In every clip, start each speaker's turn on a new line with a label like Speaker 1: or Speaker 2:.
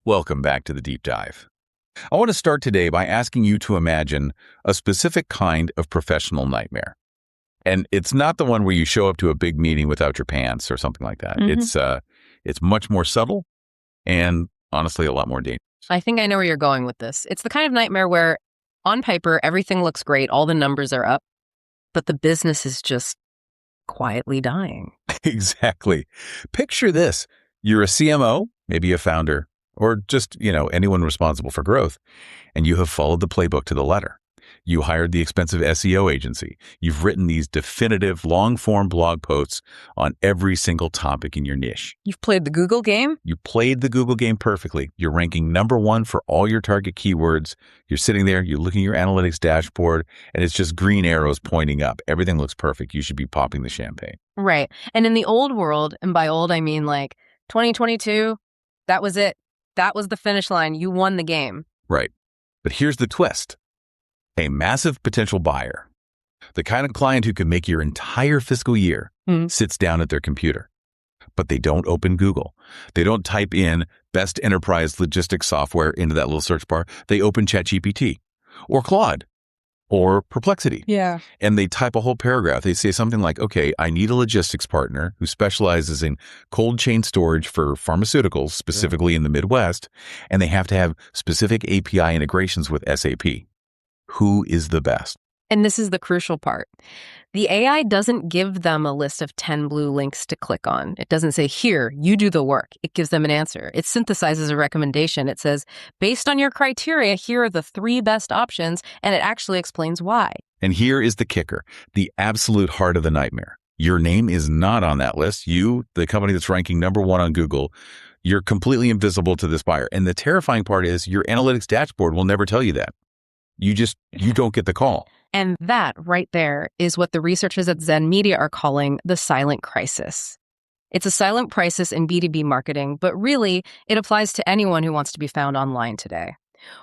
Speaker 1: Welcome back to the deep dive. I want to start today by asking you to imagine a specific kind of professional nightmare. And it's not the one where you show up to a big meeting without your pants or something like that. It's much more subtle and honestly a lot more dangerous.
Speaker 2: I think I know where you're going with this. It's the kind of nightmare where on paper, everything looks great. All the numbers are up, but the business is just quietly dying.
Speaker 1: Exactly. Picture this. You're a CMO, maybe a founder, or just, anyone responsible for growth, and you have followed the playbook to the letter. You hired the expensive SEO agency. You've written these definitive long-form blog posts on every single topic in your niche.
Speaker 2: You've played the Google game?
Speaker 1: You played the Google game perfectly. You're ranking number one for all your target keywords. You're sitting there, you're looking at your analytics dashboard, and it's just green arrows pointing up. Everything looks perfect. You should be popping the champagne.
Speaker 2: Right. And in the old world, and by old, I mean like 2022, that was it. That was the finish line. You won the game.
Speaker 1: Right. But here's the twist. A massive potential buyer, the kind of client who can make your entire fiscal year, sits down at their computer. But they don't open Google. They don't type in best enterprise logistics software into that little search bar. They open ChatGPT or Claude or Perplexity.
Speaker 2: Yeah.
Speaker 1: And they type a whole paragraph. They say something like, okay, I need a logistics partner who specializes in cold chain storage for pharmaceuticals, specifically in the Midwest, and they have to have specific API integrations with SAP. Who is the best?
Speaker 2: And this is the crucial part. The AI doesn't give them a list of 10 blue links to click on. It doesn't say, here, you do the work. It gives them an answer. It synthesizes a recommendation. It says, based on your criteria, here are the 3 best options, and it actually explains why.
Speaker 1: And here is the kicker, the absolute heart of the nightmare. Your name is not on that list. You, the company that's ranking number 1 on Google, you're completely invisible to this buyer. And the terrifying part is your analytics dashboard will never tell you that. You don't get the call.
Speaker 2: And that right there is what the researchers at Zen Media are calling the silent crisis. It's a silent crisis in B2B marketing, but really it applies to anyone who wants to be found online today.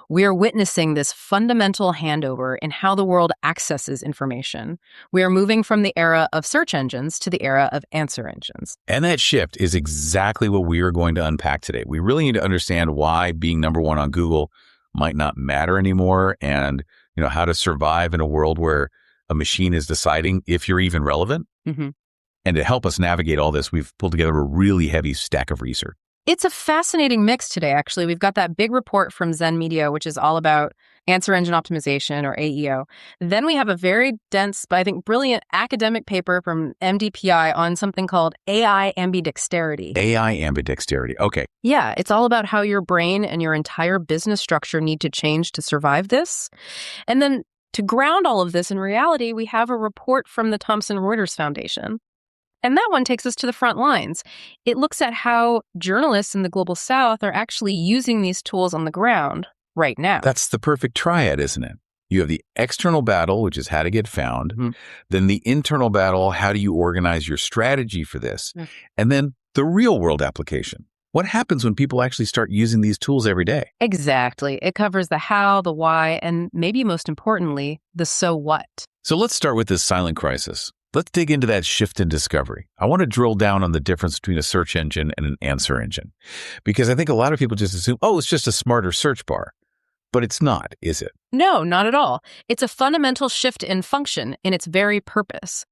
Speaker 2: We are witnessing this fundamental handover in how the world accesses information. We are moving from the era of search engines to the era of answer engines.
Speaker 1: And that shift is exactly what we are going to unpack today. We really need to understand why being number 1 on Google might not matter anymore, and how to survive in a world where a machine is deciding if you're even relevant.
Speaker 2: Mm-hmm.
Speaker 1: And to help us navigate all this, we've pulled together a really heavy stack of research.
Speaker 2: It's a fascinating mix today, actually. We've got that big report from Zen Media, which is all about answer engine optimization, or AEO. Then we have a very dense, but I think brilliant academic paper from MDPI on something called AI ambidexterity.
Speaker 1: AI ambidexterity. Okay.
Speaker 2: Yeah, it's all about how your brain and your entire business structure need to change to survive this. And then to ground all of this in reality, we have a report from the Thomson Reuters Foundation. And that one takes us to the front lines. It looks at how journalists in the Global South are actually using these tools on the ground right now.
Speaker 1: That's the perfect triad, isn't it? You have the external battle, which is how to get found. Mm-hmm. Then the internal battle, how do you organize your strategy for this? Mm-hmm. And then the real world application. What happens when people actually start using these tools every day?
Speaker 2: Exactly. It covers the how, the why, and maybe most importantly, the so what.
Speaker 1: So let's start with this silent crisis. Let's dig into that shift in discovery. I want to drill down on the difference between a search engine and an answer engine, because I think a lot of people just assume, it's just a smarter search bar. But it's not, is it?
Speaker 2: No, not at all. It's a fundamental shift in function, in its very purpose.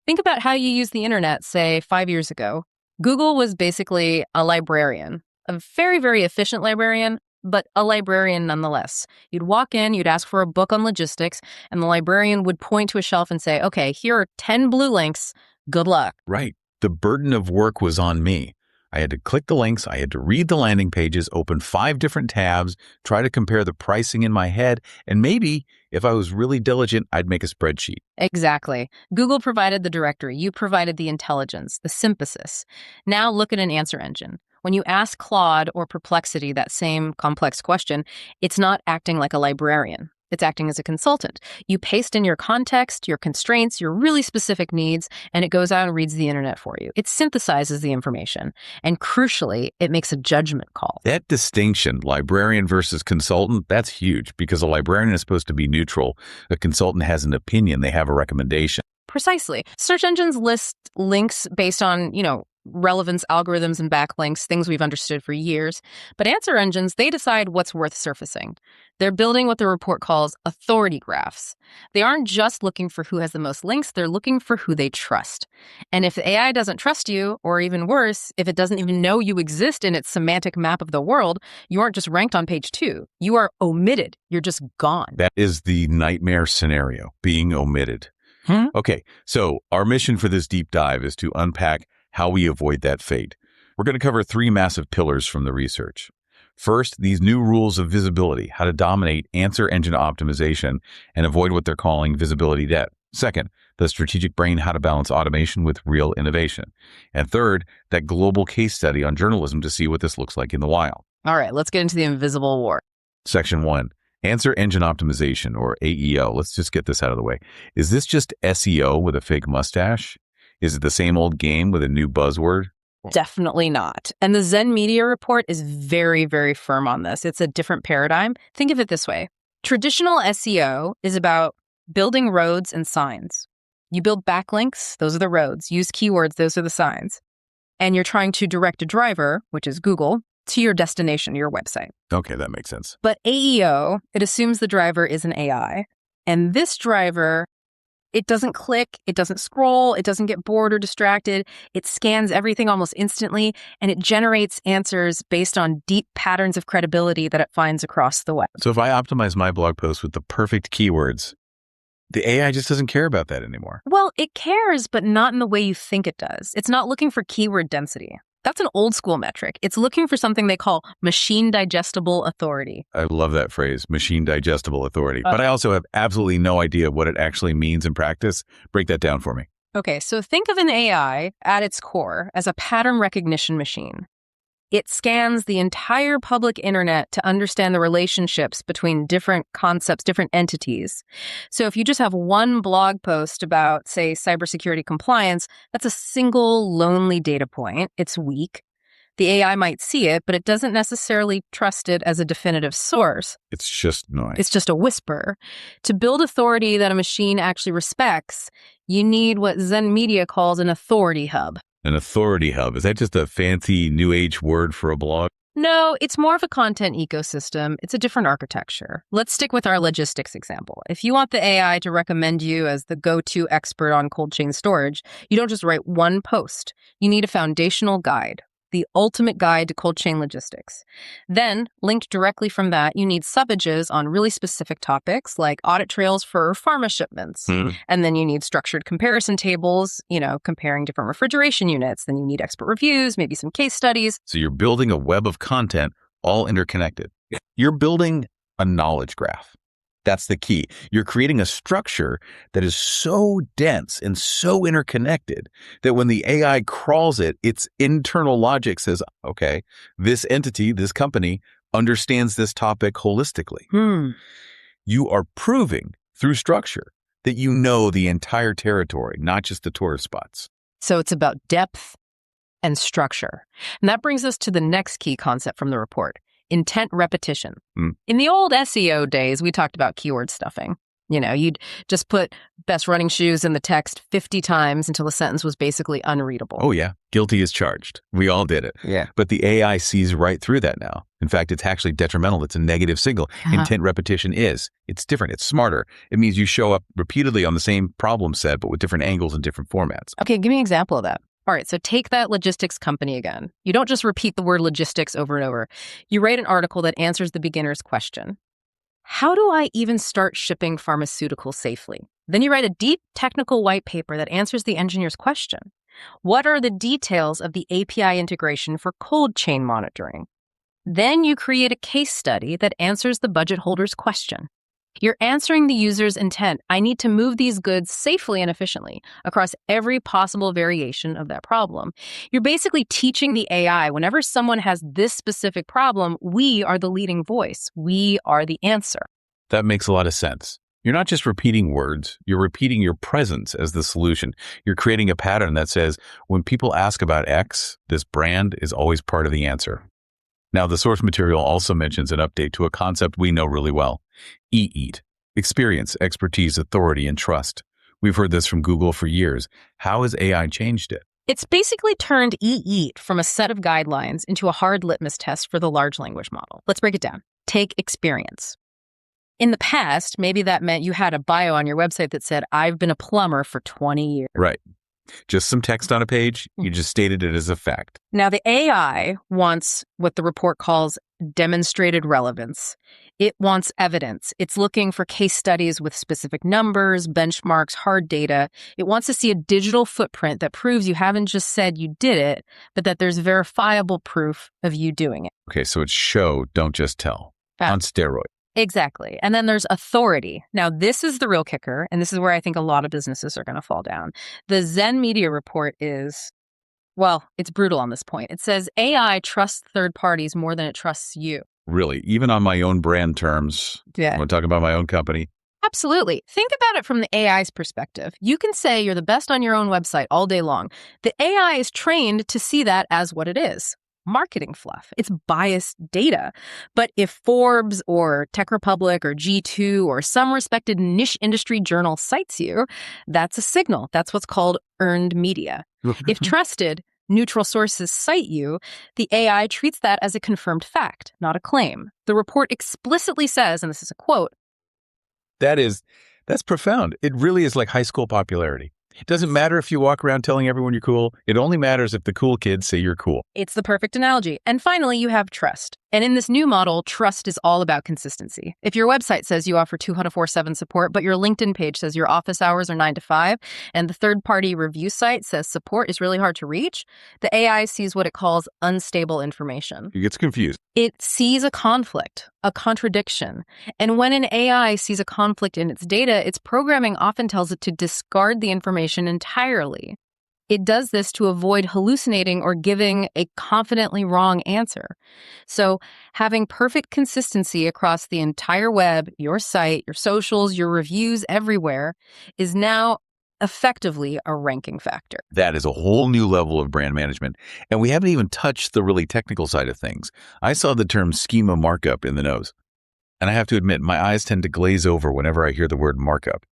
Speaker 2: Think about how you used the internet, say, 5 years ago. Google was basically a librarian, a very, very efficient librarian, but a librarian nonetheless. You'd walk in, you'd ask for a book on logistics, and the librarian would point to a shelf and say, okay, here are 10 blue links. Good luck.
Speaker 1: Right. The burden of work was on me. I had to click the links, I had to read the landing pages, open 5 different tabs, try to compare the pricing in my head, and maybe, if I was really diligent, I'd make a spreadsheet.
Speaker 2: Exactly. Google provided the directory. You provided the intelligence, the synthesis. Now look at an answer engine. When you ask Claude or Perplexity that same complex question, it's not acting like a librarian. It's acting as a consultant. You paste in your context, your constraints, your really specific needs, and it goes out and reads the internet for you. It synthesizes the information. And crucially, it makes a judgment call.
Speaker 1: That distinction, librarian versus consultant, that's huge, because a librarian is supposed to be neutral. A consultant has an opinion. They have a recommendation.
Speaker 2: Precisely. Search engines list links based on, relevance algorithms and backlinks, things we've understood for years. But answer engines, they decide what's worth surfacing. They're building what the report calls authority graphs. They aren't just looking for who has the most links, they're looking for who they trust. And if the AI doesn't trust you, or even worse, if it doesn't even know you exist in its semantic map of the world, you aren't just ranked on page 2. You are omitted. You're just gone.
Speaker 1: That is the nightmare scenario, being omitted. Okay, so our mission for this deep dive is to unpack how we avoid that fate. We're going to cover 3 massive pillars from the research. First, these new rules of visibility, how to dominate answer engine optimization and avoid what they're calling visibility debt. Second, the strategic brain, how to balance automation with real innovation. And third, that global case study on journalism to see what this looks like in the wild.
Speaker 2: All right, let's get into the invisible war.
Speaker 1: Section 1. Answer engine optimization, or AEO. Let's just get this out of the way. Is this just SEO with a fake mustache? Is it the same old game with a new buzzword?
Speaker 2: Definitely not. And the Zen Media report is very, very firm on this. It's a different paradigm. Think of it this way. Traditional SEO is about building roads and signs. You build backlinks, those are the roads. Use keywords, those are the signs. And you're trying to direct a driver, which is Google, to your destination, your website.
Speaker 1: Okay, that makes sense.
Speaker 2: But AEO, it assumes the driver is an AI. And this driver, it doesn't click, it doesn't scroll, it doesn't get bored or distracted. It scans everything almost instantly, and it generates answers based on deep patterns of credibility that it finds across the web.
Speaker 1: So if I optimize my blog post with the perfect keywords, the AI just doesn't care about that anymore.
Speaker 2: Well, it cares, but not in the way you think it does. It's not looking for keyword density. That's an old school metric. It's looking for something they call machine digestible authority.
Speaker 1: I love that phrase, machine digestible authority. But I also have absolutely no idea what it actually means in practice. Break that down for me.
Speaker 2: Okay, so think of an AI at its core as a pattern recognition machine. It scans the entire public internet to understand the relationships between different concepts, different entities. So if you just have one blog post about, say, cybersecurity compliance, that's a single lonely data point. It's weak. The AI might see it, but it doesn't necessarily trust it as a definitive source.
Speaker 1: It's just noise.
Speaker 2: It's just a whisper. To build authority that a machine actually respects, you need what Zen Media calls an authority hub.
Speaker 1: An authority hub. Is that just a fancy new age word for a blog?
Speaker 2: No, it's more of a content ecosystem. It's a different architecture. Let's stick with our logistics example. If you want the AI to recommend you as the go-to expert on cold chain storage, you don't just write one post. You need a foundational guide, the ultimate guide to cold chain logistics. Then, linked directly from that, you need subages on really specific topics like audit trails for pharma shipments. And then you need structured comparison tables, comparing different refrigeration units. Then you need expert reviews, maybe some case studies.
Speaker 1: So you're building a web of content all interconnected. You're building a knowledge graph. That's the key. You're creating a structure that is so dense and so interconnected that when the AI crawls it, its internal logic says, okay, this entity, this company understands this topic holistically. You are proving through structure that you know the entire territory, not just the tourist spots.
Speaker 2: So it's about depth and structure. And that brings us to the next key concept from the report. Intent repetition. In the old SEO days, we talked about keyword stuffing. You'd just put best running shoes in the text 50 times until the sentence was basically unreadable.
Speaker 1: Oh, yeah. Guilty as charged. We all did it.
Speaker 2: Yeah.
Speaker 1: But the AI sees right through that now. In fact, it's actually detrimental. It's a negative signal. Intent repetition is. It's different. It's smarter. It means you show up repeatedly on the same problem set, but with different angles and different formats.
Speaker 2: Okay, give me an example of that. All right, so take that logistics company again. You don't just repeat the word logistics over and over. You write an article that answers the beginner's question. How do I even start shipping pharmaceuticals safely? Then you write a deep technical white paper that answers the engineer's question. What are the details of the API integration for cold chain monitoring? Then you create a case study that answers the budget holder's question. You're answering the user's intent. I need to move these goods safely and efficiently across every possible variation of that problem. You're basically teaching the AI, whenever someone has this specific problem, we are the leading voice. We are the answer.
Speaker 1: That makes a lot of sense. You're not just repeating words, you're repeating your presence as the solution. You're creating a pattern that says, when people ask about X, this brand is always part of the answer. Now, the source material also mentions an update to a concept we know really well. EAT. Experience, expertise, authority, and trust. We've heard this from Google for years. How has AI changed it?
Speaker 2: It's basically turned EEAT from a set of guidelines into a hard litmus test for the large language model. Let's break it down. Take experience. In the past, maybe that meant you had a bio on your website that said, I've been a plumber for 20 years.
Speaker 1: Right. Just some text on a page. You just stated it as a fact.
Speaker 2: Now, the AI wants what the report calls demonstrated relevance. It wants evidence. It's looking for case studies with specific numbers, benchmarks, hard data. It wants to see a digital footprint that proves you haven't just said you did it, but that there's verifiable proof of you doing it.
Speaker 1: Okay, so it's show, don't just tell. On steroids.
Speaker 2: Exactly. And then there's authority. Now, this is the real kicker, and this is where I think a lot of businesses are going to fall down. The Zen Media report is, well, it's brutal on this point. It says AI trusts third parties more than it trusts you.
Speaker 1: Really? Even on my own brand terms?
Speaker 2: Yeah.
Speaker 1: When talking about my own company?
Speaker 2: Absolutely. Think about it from the AI's perspective. You can say you're the best on your own website all day long. The AI is trained to see that as what it is. Marketing fluff. It's biased data. But if Forbes or Tech Republic or G2 or some respected niche industry journal cites you, that's a signal. That's what's called earned media. If trusted, neutral sources cite you, the AI treats that as a confirmed fact, not a claim. The report explicitly says, and this is a quote,
Speaker 1: That's profound. It really is like high school popularity. It doesn't matter if you walk around telling everyone you're cool. It only matters if the cool kids say you're cool.
Speaker 2: It's the perfect analogy. And finally, you have trust. And in this new model, trust is all about consistency. If your website says you offer 24/7 support, but your LinkedIn page says your office hours are 9 to 5, and the third-party review site says support is really hard to reach, the AI sees what it calls unstable information.
Speaker 1: It gets confused.
Speaker 2: It sees a conflict, a contradiction. And when an AI sees a conflict in its data, its programming often tells it to discard the information entirely. It does this to avoid hallucinating or giving a confidently wrong answer. So having perfect consistency across the entire web, your site, your socials, your reviews everywhere is now effectively a ranking factor.
Speaker 1: That is a whole new level of brand management. And we haven't even touched the really technical side of things. I saw the term schema markup in the nose. And I have to admit, my eyes tend to glaze over whenever I hear the word markup.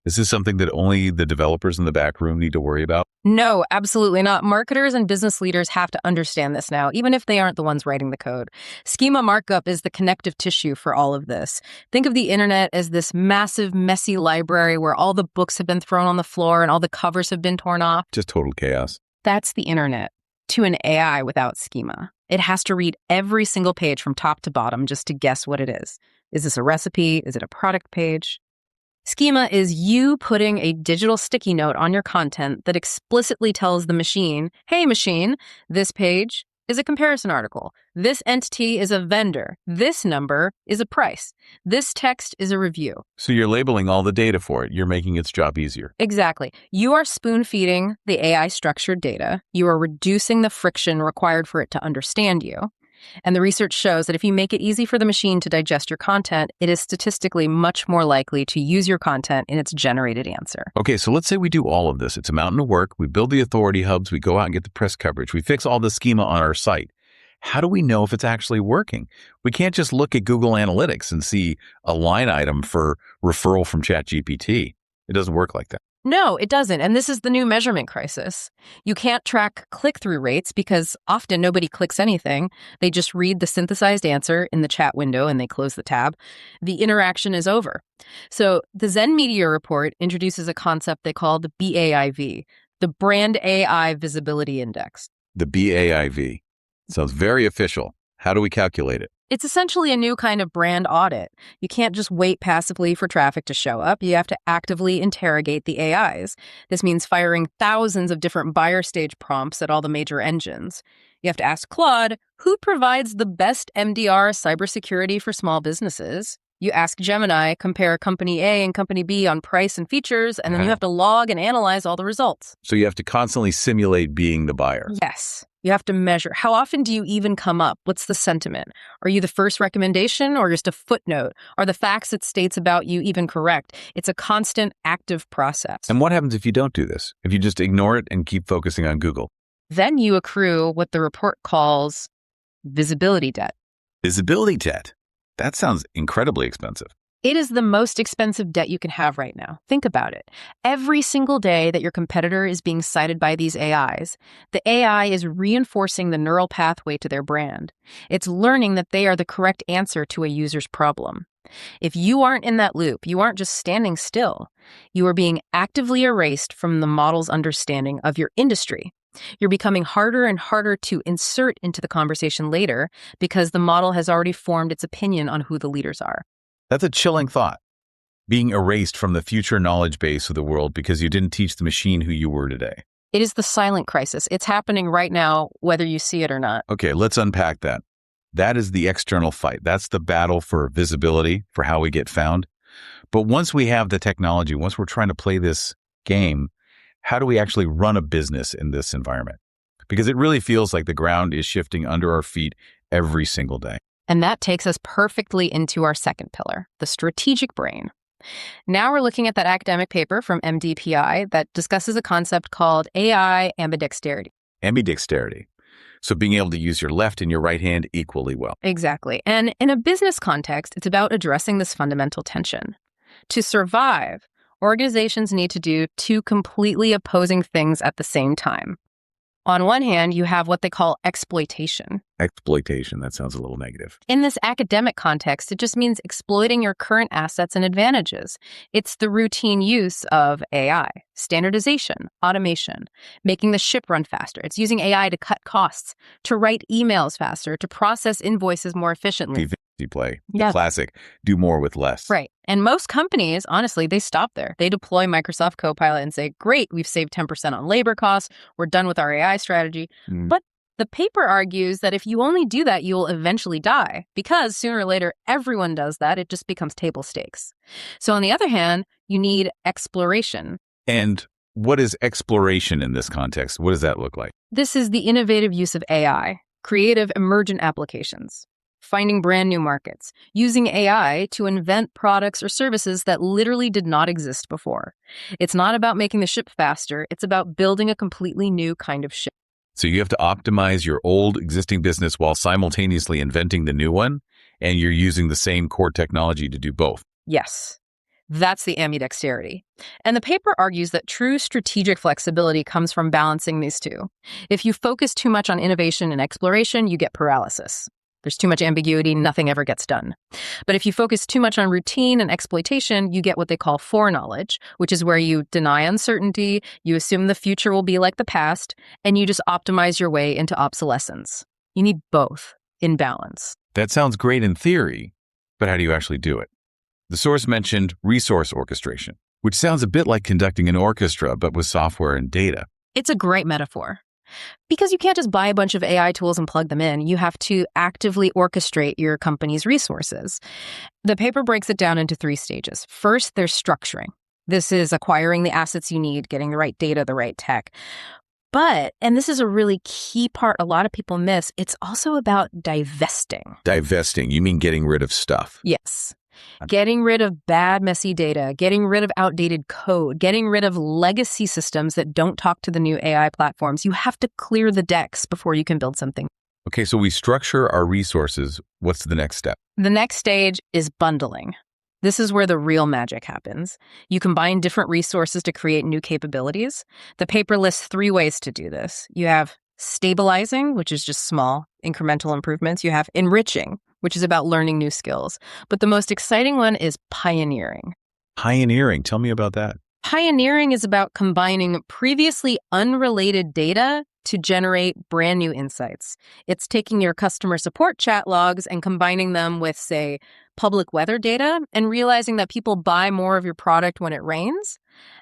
Speaker 1: Is this something that only the developers in the back room need to worry about?
Speaker 2: No, absolutely not. Marketers and business leaders have to understand this now, even if they aren't the ones writing the code. Schema markup is the connective tissue for all of this. Think of the internet as this massive, messy library where all the books have been thrown on the floor and all the covers have been torn off.
Speaker 1: Just total chaos.
Speaker 2: That's the internet to an AI without schema. It has to read every single page from top to bottom just to guess what it is. Is this a recipe? Is it a product page? Schema is you putting a digital sticky note on your content that explicitly tells the machine, hey machine, this page is a comparison article. This entity is a vendor. This number is a price. This text is a review.
Speaker 1: So you're labeling all the data for it. You're making its job easier.
Speaker 2: Exactly. You are spoon-feeding the AI structured data. You are reducing the friction required for it to understand you. And the research shows that if you make it easy for the machine to digest your content, it is statistically much more likely to use your content in its generated answer.
Speaker 1: Okay, so let's say we do all of this. It's a mountain of work. We build the authority hubs. We go out and get the press coverage. We fix all the schema on our site. How do we know if it's actually working? We can't just look at Google Analytics and see a line item for referral from ChatGPT. It doesn't work like that.
Speaker 2: No, it doesn't. And this is the new measurement crisis. You can't track click-through rates because often nobody clicks anything. They just read the synthesized answer in the chat window and they close the tab. The interaction is over. So the Zen Media report introduces a concept they call the BAIV, the Brand AI Visibility Index.
Speaker 1: The BAIV. Sounds very official. How do we calculate it?
Speaker 2: It's essentially a new kind of brand audit. You can't just wait passively for traffic to show up. You have to actively interrogate the AIs. This means firing thousands of different buyer stage prompts at all the major engines. You have to ask Claude, who provides the best MDR cybersecurity for small businesses? You ask Gemini, compare company A and company B on price and features, and then you have to log and analyze all the results.
Speaker 1: So you have to constantly simulate being the buyer.
Speaker 2: Yes. You have to measure. How often do you even come up? What's the sentiment? Are you the first recommendation or just a footnote? Are the facts it states about you even correct? It's a constant, active process.
Speaker 1: And what happens if you don't do this? If you just ignore it and keep focusing on Google?
Speaker 2: Then you accrue what the report calls visibility debt.
Speaker 1: Visibility debt. That sounds incredibly expensive.
Speaker 2: It is the most expensive debt you can have right now. Think about it. Every single day that your competitor is being cited by these AIs, the AI is reinforcing the neural pathway to their brand. It's learning that they are the correct answer to a user's problem. If you aren't in that loop, you aren't just standing still. You are being actively erased from the model's understanding of your industry. You're becoming harder and harder to insert into the conversation later because the model has already formed its opinion on who the leaders are.
Speaker 1: That's a chilling thought. Being erased from the future knowledge base of the world because you didn't teach the machine who you were today.
Speaker 2: It is the silent crisis. It's happening right now, whether you see it or not.
Speaker 1: Okay, let's unpack that. That is the external fight. That's the battle for visibility, for how we get found. But once we have the technology, once we're trying to play this game, how do we actually run a business in this environment? Because it really feels like the ground is shifting under our feet every single day.
Speaker 2: And that takes us perfectly into our second pillar, the strategic brain. Now we're looking at that academic paper from MDPI that discusses a concept called AI ambidexterity.
Speaker 1: Ambidexterity. So being able to use your left and your right hand equally well.
Speaker 2: Exactly. And in a business context, it's about addressing this fundamental tension. To survive, organizations need to do two completely opposing things at the same time. On one hand, you have what they call exploitation.
Speaker 1: Exploitation, that sounds a little negative.
Speaker 2: In this academic context, it just means exploiting your current assets and advantages. It's the routine use of AI, standardization, automation, making the ship run faster. It's using AI to cut costs, to write emails faster, to process invoices more efficiently.
Speaker 1: Efficiency play, the
Speaker 2: Yeah.
Speaker 1: classic, do more with less.
Speaker 2: Right. And most companies, honestly, they stop there. They deploy Microsoft Copilot and say, great, we've saved 10% on labor costs. We're done with our AI strategy. But the paper argues that if you only do that, you will eventually die because sooner or later, everyone does that. It just becomes table stakes. So on the other hand, you need exploration.
Speaker 1: And what is exploration in this context? What does that look like?
Speaker 2: This is the innovative use of AI, creative emergent applications, finding brand new markets, using AI to invent products or services that literally did not exist before. It's not about making the ship faster. It's about building a completely new kind of ship.
Speaker 1: So you have to optimize your old existing business while simultaneously inventing the new one, and you're using the same core technology to do both.
Speaker 2: Yes, that's the ambidexterity. And the paper argues that true strategic flexibility comes from balancing these two. If you focus too much on innovation and exploration, you get paralysis. There's too much ambiguity, nothing ever gets done. But if you focus too much on routine and exploitation, you get what they call foreknowledge, which is where you deny uncertainty, you assume the future will be like the past, and you just optimize your way into obsolescence. You need both in balance.
Speaker 1: That sounds great in theory, but how do you actually do it? The source mentioned resource orchestration, which sounds a bit like conducting an orchestra, but with software and data.
Speaker 2: It's a great metaphor. Because you can't just buy a bunch of AI tools and plug them in. You have to actively orchestrate your company's resources. The paper breaks it down into 3 stages. First, there's structuring. This is acquiring the assets you need, getting the right data, the right tech. But, and this is a really key part a lot of people miss, it's also about divesting.
Speaker 1: Divesting, you mean getting rid of stuff?
Speaker 2: Yes. Getting rid of bad, messy data, getting rid of outdated code, getting rid of legacy systems that don't talk to the new AI platforms. You have to clear the decks before you can build something.
Speaker 1: Okay, so we structure our resources. What's the next step?
Speaker 2: The next stage is bundling. This is where the real magic happens. You combine different resources to create new capabilities. The paper lists 3 ways to do this. You have stabilizing, which is just small, incremental improvements. You have enriching, which is about learning new skills. But the most exciting one is pioneering.
Speaker 1: Pioneering, tell me about that.
Speaker 2: Pioneering is about combining previously unrelated data to generate brand new insights. It's taking your customer support chat logs and combining them with, say, public weather data and realizing that people buy more of your product when it rains,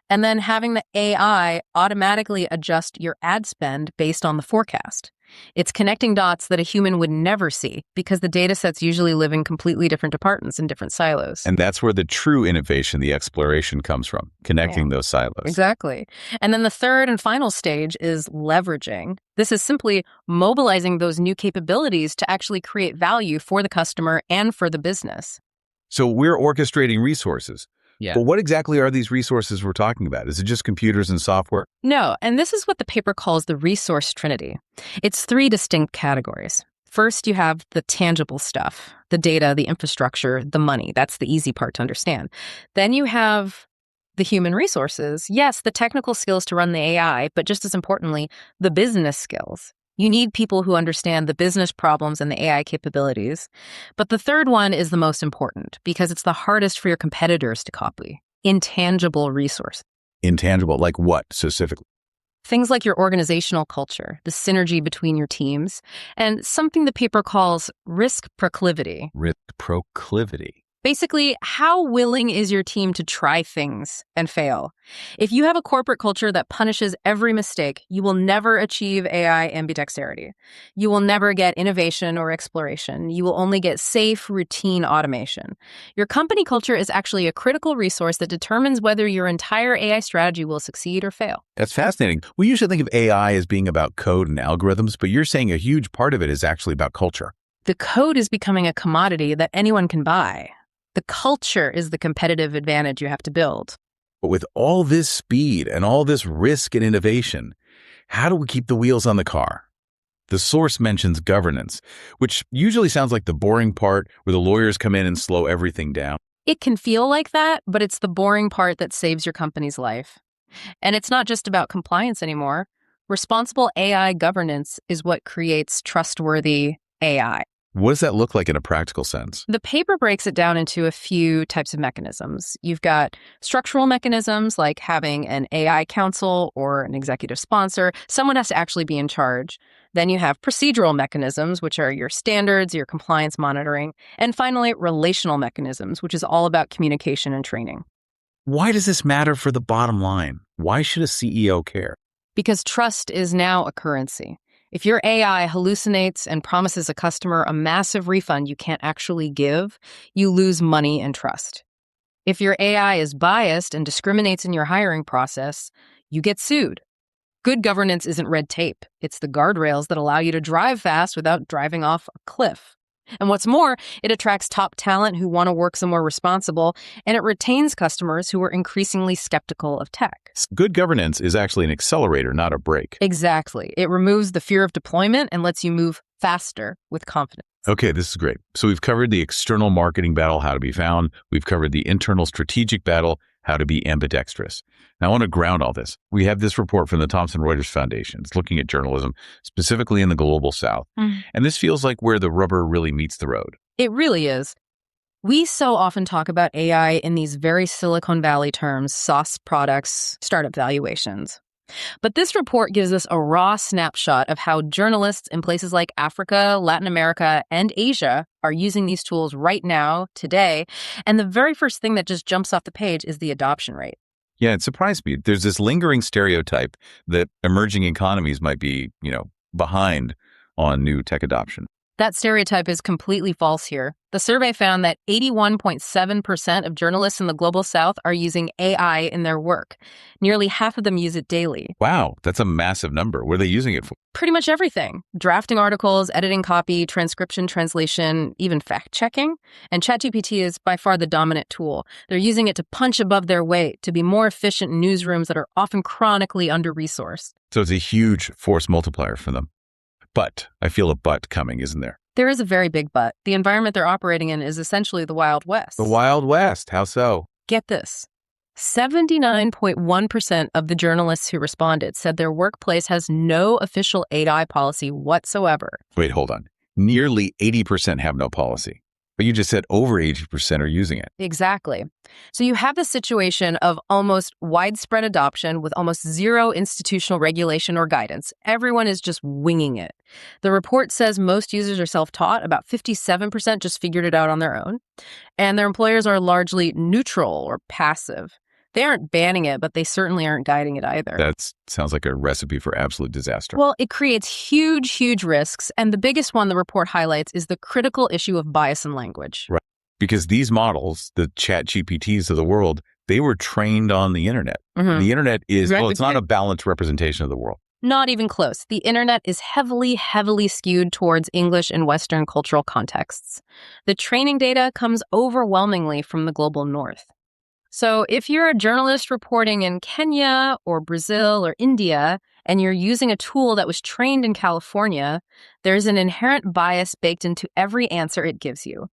Speaker 2: and then having the AI automatically adjust your ad spend based on the forecast. It's connecting dots that a human would never see because the data sets usually live in completely different departments in different silos.
Speaker 1: And that's where the true innovation, the exploration comes from, connecting those silos.
Speaker 2: Exactly. And then the third and final stage is leveraging. This is simply mobilizing those new capabilities to actually create value for the customer and for the business.
Speaker 1: So we're orchestrating resources.
Speaker 2: Yeah.
Speaker 1: But what exactly are these resources we're talking about? Is it just computers and software?
Speaker 2: No, and this is what the paper calls the resource trinity. It's 3 distinct categories. First, you have the tangible stuff, the data, the infrastructure, the money. That's the easy part to understand. Then you have the human resources. Yes, the technical skills to run the AI, but just as importantly, the business skills. You need people who understand the business problems and the AI capabilities. But the third one is the most important because it's the hardest for your competitors to copy. Intangible resource.
Speaker 1: Intangible, like what specifically?
Speaker 2: Things like your organizational culture, the synergy between your teams, and something the paper calls risk proclivity.
Speaker 1: Risk proclivity.
Speaker 2: Basically, how willing is your team to try things and fail? If you have a corporate culture that punishes every mistake, you will never achieve AI ambidexterity. You will never get innovation or exploration. You will only get safe, routine automation. Your company culture is actually a critical resource that determines whether your entire AI strategy will succeed or fail.
Speaker 1: That's fascinating. We usually think of AI as being about code and algorithms, but you're saying a huge part of it is actually about culture.
Speaker 2: The code is becoming a commodity that anyone can buy. The culture is the competitive advantage you have to build.
Speaker 1: But with all this speed and all this risk and innovation, how do we keep the wheels on the car? The source mentions governance, which usually sounds like the boring part where the lawyers come in and slow everything down.
Speaker 2: It can feel like that, but it's the boring part that saves your company's life. And it's not just about compliance anymore. Responsible AI governance is what creates trustworthy AI.
Speaker 1: What does that look like in a practical sense?
Speaker 2: The paper breaks it down into a few types of mechanisms. You've got structural mechanisms like having an AI council or an executive sponsor. Someone has to actually be in charge. Then you have procedural mechanisms, which are your standards, your compliance monitoring. And finally, relational mechanisms, which is all about communication and training.
Speaker 1: Why does this matter for the bottom line? Why should a CEO care?
Speaker 2: Because trust is now a currency. If your AI hallucinates and promises a customer a massive refund you can't actually give, you lose money and trust. If your AI is biased and discriminates in your hiring process, you get sued. Good governance isn't red tape. It's the guardrails that allow you to drive fast without driving off a cliff. And what's more, it attracts top talent who want to work somewhere responsible, and it retains customers who are increasingly skeptical of tech.
Speaker 1: Good governance is actually an accelerator, not a brake.
Speaker 2: Exactly. It removes the fear of deployment and lets you move faster with confidence.
Speaker 1: Okay, this is great. So we've covered the external marketing battle, how to be found. We've covered the internal strategic battle, how to be ambidextrous. Now, I want to ground all this. We have this report from the Thomson Reuters Foundation. It's looking at journalism, specifically in the global South. And this feels like where the rubber really meets the road.
Speaker 2: It really is. We so often talk about AI in these very Silicon Valley terms, SaaS products, startup valuations. But this report gives us a raw snapshot of how journalists in places like Africa, Latin America, and Asia are using these tools right now, today. And the very first thing that just jumps off the page is the adoption rate.
Speaker 1: Yeah, it surprised me. There's this lingering stereotype that emerging economies might be, behind on new tech adoption.
Speaker 2: That stereotype is completely false here. The survey found that 81.7% of journalists in the global South are using AI in their work. Nearly half of them use it daily.
Speaker 1: Wow, that's a massive number. What are they using it for?
Speaker 2: Pretty much everything. Drafting articles, editing copy, transcription, translation, even fact-checking. And ChatGPT is by far the dominant tool. They're using it to punch above their weight, to be more efficient in newsrooms that are often chronically under-resourced.
Speaker 1: So it's a huge force multiplier for them. But I feel a but coming, isn't there?
Speaker 2: There is a very big but. The environment they're operating in is essentially the Wild West.
Speaker 1: The Wild West. How so?
Speaker 2: Get this. 79.1% of the journalists who responded said their workplace has no official AI policy whatsoever.
Speaker 1: Wait, hold on. Nearly 80% have no policy. But you just said over 80% are using it.
Speaker 2: Exactly. So you have the situation of almost widespread adoption with almost zero institutional regulation or guidance. Everyone is just winging it. The report says most users are self-taught. About 57% just figured it out on their own. And their employers are largely neutral or passive. They aren't banning it, but they certainly aren't guiding it either.
Speaker 1: That sounds like a recipe for absolute disaster.
Speaker 2: Well, it creates huge, huge risks. And the biggest one the report highlights is the critical issue of bias in language.
Speaker 1: Right. Because these models, the ChatGPTs of the world, they were trained on the internet. The internet is, it's not a balanced representation of the world.
Speaker 2: Not even close. The internet is heavily, heavily skewed towards English and Western cultural contexts. The training data comes overwhelmingly from the global North. So if you're a journalist reporting in Kenya or Brazil or India, and you're using a tool that was trained in California, there's an inherent bias baked into every answer it gives you.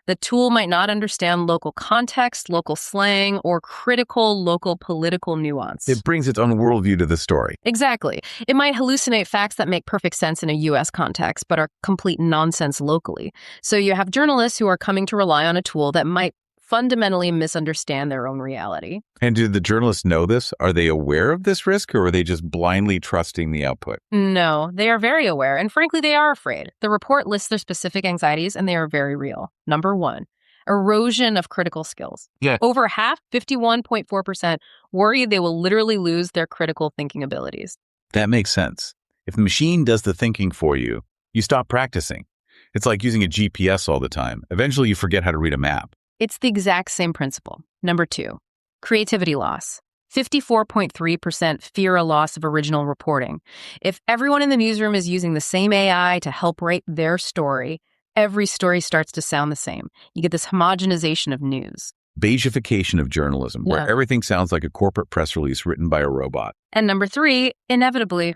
Speaker 2: The tool might not understand local context, local slang, or critical local political nuance.
Speaker 1: It brings its own worldview to the story.
Speaker 2: Exactly. It might hallucinate facts that make perfect sense in a U.S. context, but are complete nonsense locally. So you have journalists who are coming to rely on a tool that might fundamentally misunderstand their own reality.
Speaker 1: And do the journalists know this? Are they aware of this risk, or are they just blindly trusting the output?
Speaker 2: No, they are very aware, and frankly, they are afraid. The report lists their specific anxieties, and they are very real. Number one, erosion of critical skills.
Speaker 1: Yeah.
Speaker 2: Over half, 51.4%, worry they will literally lose their critical thinking abilities.
Speaker 1: That makes sense. If the machine does the thinking for you, you stop practicing. It's like using a GPS all the time. Eventually, you forget how to read a map.
Speaker 2: It's the exact same principle. Number two, creativity loss. 54.3% fear a loss of original reporting. If everyone in the newsroom is using the same AI to help write their story, every story starts to sound the same. You get this homogenization of news.
Speaker 1: Beigification of journalism, where everything sounds like a corporate press release written by a robot.
Speaker 2: And number three, inevitably,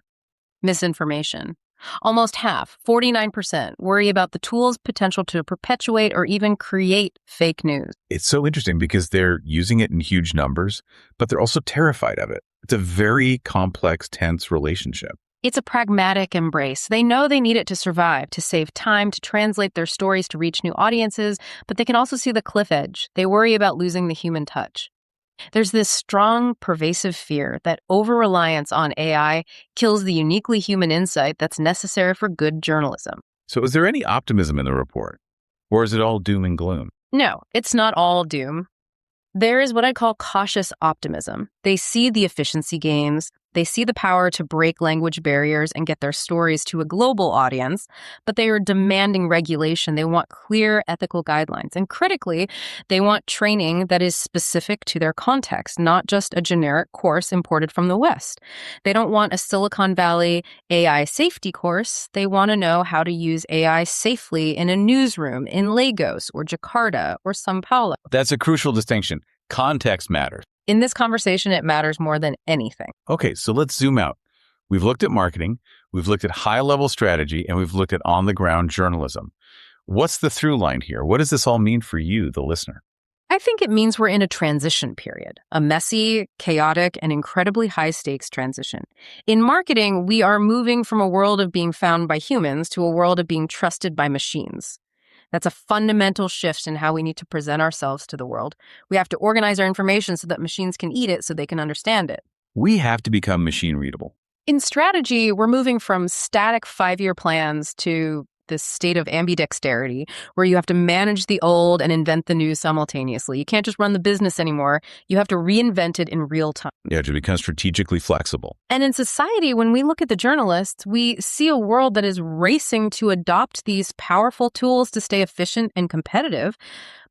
Speaker 2: misinformation. Almost half, 49%, worry about the tool's potential to perpetuate or even create fake news.
Speaker 1: It's so interesting because they're using it in huge numbers, but they're also terrified of it. It's a very complex, tense relationship.
Speaker 2: It's a pragmatic embrace. They know they need it to survive, to save time, to translate their stories to reach new audiences, but they can also see the cliff edge. They worry about losing the human touch. There's this strong, pervasive fear that over-reliance on AI kills the uniquely human insight that's necessary for good journalism.
Speaker 1: So is there any optimism in the report? Or is it all doom and gloom?
Speaker 2: No, it's not all doom. There is what I call cautious optimism. They see the efficiency gains, they see the power to break language barriers and get their stories to a global audience, but they are demanding regulation. They want clear ethical guidelines. And critically, they want training that is specific to their context, not just a generic course imported from the West. They don't want a Silicon Valley AI safety course. They want to know how to use AI safely in a newsroom in Lagos or Jakarta or São Paulo.
Speaker 1: That's a crucial distinction. Context matters.
Speaker 2: In this conversation, it matters more than anything.
Speaker 1: Okay, so let's zoom out. We've looked at marketing, we've looked at high-level strategy, and we've looked at on-the-ground journalism. What's the through line here? What does this all mean for you, the listener?
Speaker 2: I think it means we're in a transition period, a messy, chaotic, and incredibly high-stakes transition. In marketing, we are moving from a world of being found by humans to a world of being trusted by machines. That's a fundamental shift in how we need to present ourselves to the world. We have to organize our information so that machines can eat it so they can understand it.
Speaker 1: We have to become machine-readable.
Speaker 2: In strategy, we're moving from static 5-year plans to this state of ambidexterity where you have to manage the old and invent the new simultaneously. You can't just run the business anymore. You have to reinvent it in real time.
Speaker 1: Yeah, to become strategically flexible.
Speaker 2: And in society, when we look at the journalists, we see a world that is racing to adopt these powerful tools to stay efficient and competitive.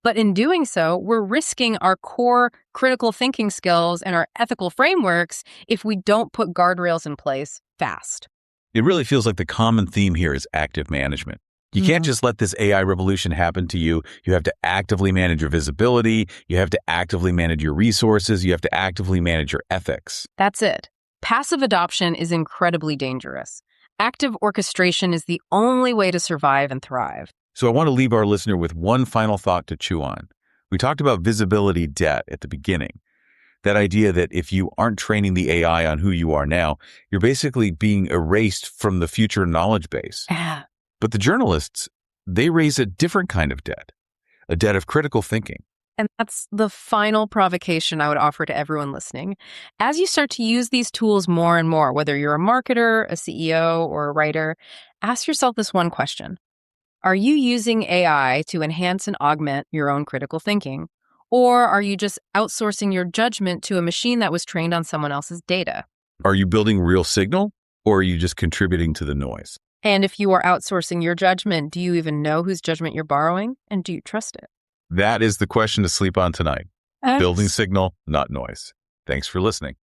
Speaker 2: But in doing so, we're risking our core critical thinking skills and our ethical frameworks if we don't put guardrails in place fast.
Speaker 1: It really feels like the common theme here is active management. You can't just let this AI revolution happen to you. You have to actively manage your visibility. You have to actively manage your resources. You have to actively manage your ethics.
Speaker 2: That's it. Passive adoption is incredibly dangerous. Active orchestration is the only way to survive and thrive.
Speaker 1: So I want to leave our listener with one final thought to chew on. We talked about visibility debt at the beginning. That idea that if you aren't training the AI on who you are now, you're basically being erased from the future knowledge base. But the journalists, they raise a different kind of debt, a debt of critical thinking.
Speaker 2: And that's the final provocation I would offer to everyone listening. As you start to use these tools more and more, whether you're a marketer, a CEO, or a writer, ask yourself this one question. Are you using AI to enhance and augment your own critical thinking? Or are you just outsourcing your judgment to a machine that was trained on someone else's data?
Speaker 1: Are you building real signal, or are you just contributing to the noise?
Speaker 2: And if you are outsourcing your judgment, do you even know whose judgment you're borrowing? And do you trust it?
Speaker 1: That is the question to sleep on tonight. Building signal, not noise. Thanks for listening.